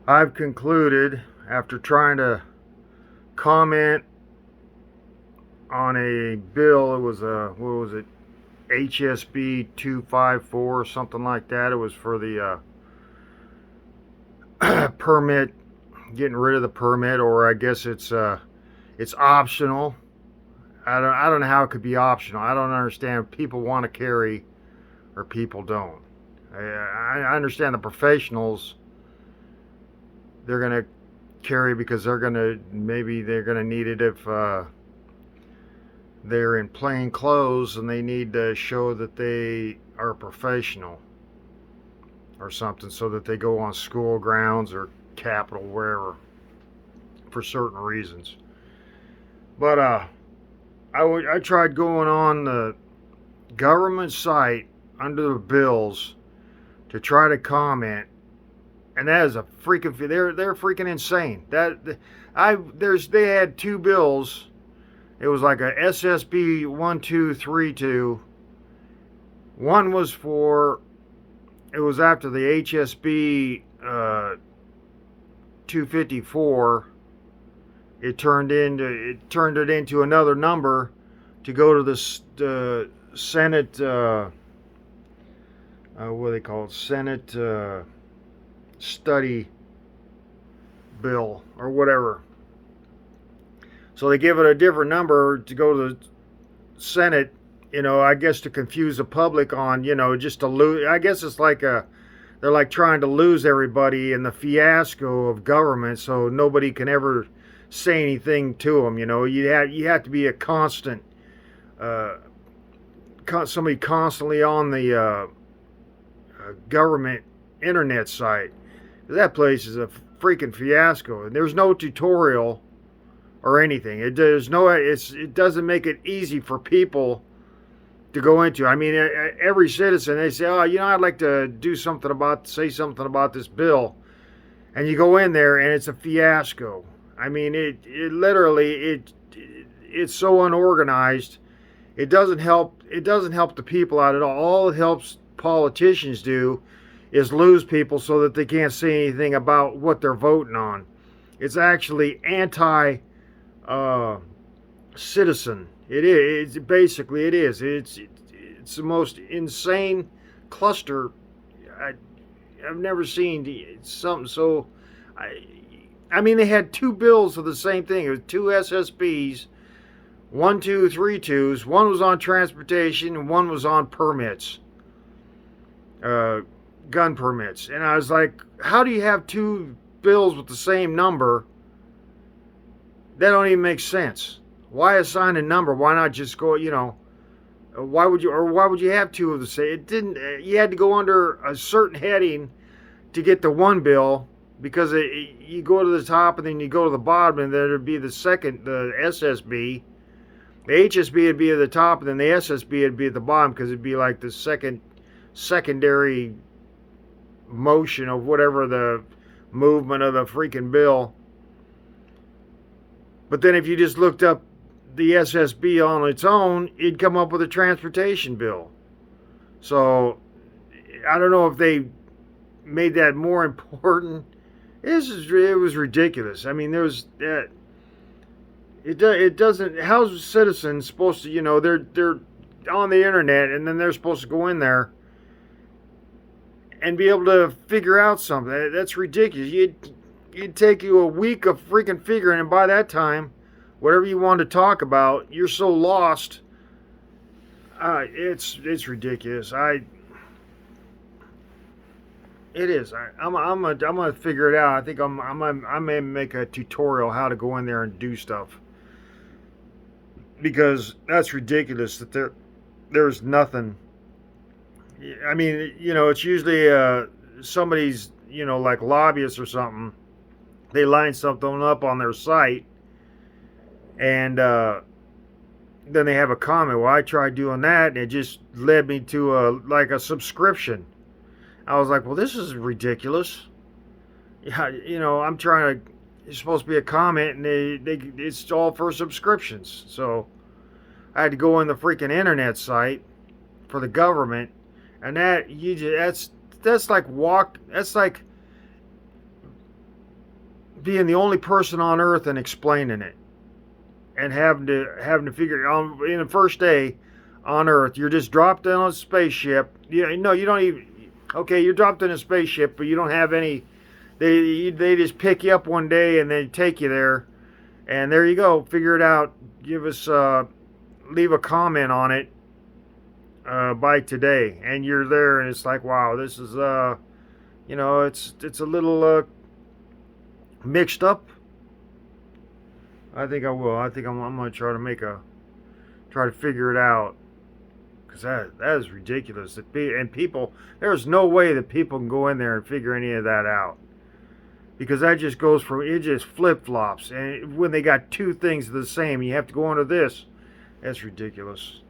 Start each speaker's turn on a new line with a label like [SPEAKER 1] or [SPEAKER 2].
[SPEAKER 1] I've concluded, after trying to comment on a bill, it was what was it, HSB 254 or something like that. It was for the permit, getting rid of the permit, or I guess it's optional. I don't know how it could be optional. I don't understand if people want to carry or people don't. I understand the professionals, they're gonna carry because they're gonna need it if they're in plain clothes and they need to show that they are a professional or something, so that they go on school grounds or Capitol, wherever, for certain reasons. But I tried going on the government site under the bills to try to comment, and that is a freaking, they're freaking insane. They had two bills. It was like a SSB 1232. One was for, it was after the HSB 254. It turned it into another number to go to the Senate. What do they call it? Senate study bill or whatever. So they give it a different number to go to the Senate, I guess to confuse the public on, just to lose. I guess it's like they're like trying to lose everybody in the fiasco of government, so nobody can ever say anything to them. You have to be a constant, somebody constantly on the government internet site. That place is a freaking fiasco, and there's no tutorial or anything. It doesn't make it easy for people to go into. I mean, every citizen, they say, "Oh, I'd like to say something about this bill," and you go in there and it's a fiasco. I mean, it literally it's so unorganized. It doesn't help. It doesn't help the people out at all. All it helps politicians do is lose people so that they can't say anything about what they're voting on. It's actually anti citizen. It is. Basically, it is. It's the most insane cluster. I've never seen something so. I mean, they had two bills of the same thing. It was two SSBs, 1232s. One was on transportation and one was on permits, gun permits. And I was like, how do you have two bills with the same number? That don't even make sense. Why assign a number? Why not just go, why would you have two of the same? It didn't, you had to go under a certain heading to get the one bill, because you go to the top and then you go to the bottom, and then there'd be the SSB. The HSB would be at the top, and then the SSB would be at the bottom, because it'd be like the secondary motion of whatever the movement of the freaking bill. But then if you just looked up the SSB on its own, it'd come up with a transportation bill. So I don't know if they made that more important. It was ridiculous. I mean, there's that. It doesn't. How's citizens supposed to? They're on the internet, and then they're supposed to go in there and be able to figure out something. That's ridiculous. It'd take you a week of freaking figuring, and by that time, whatever you want to talk about, you're so lost. It's ridiculous. It is. I'm gonna figure it out. I think I may make a tutorial how to go in there and do stuff, because that's ridiculous that there's nothing. I mean, it's usually somebody's, like lobbyists or something. They line something up on their site, and then they have a comment. Well, I tried doing that, and it just led me to a subscription. I was like, well, this is ridiculous. Yeah, I'm trying to. It's supposed to be a comment, and it's all for subscriptions. So I had to go on the freaking internet site for the government, and that's like being the only person on Earth and explaining it, and having to figure out in the first day on Earth, you're just dropped in on a spaceship. No, you don't even. Okay, you're dropped in a spaceship, but you don't have any. They just pick you up one day and they take you there, and there you go. Figure it out. Give us leave a comment on it by today, and you're there, and it's like, wow, this is it's a little mixed up. I think I will. I think I'm gonna try to figure it out, because that is ridiculous. And people, there's no way that people can go in there and figure any of that out, because that just goes from, it just flip flops, and when they got two things the same, you have to go under this. That's ridiculous.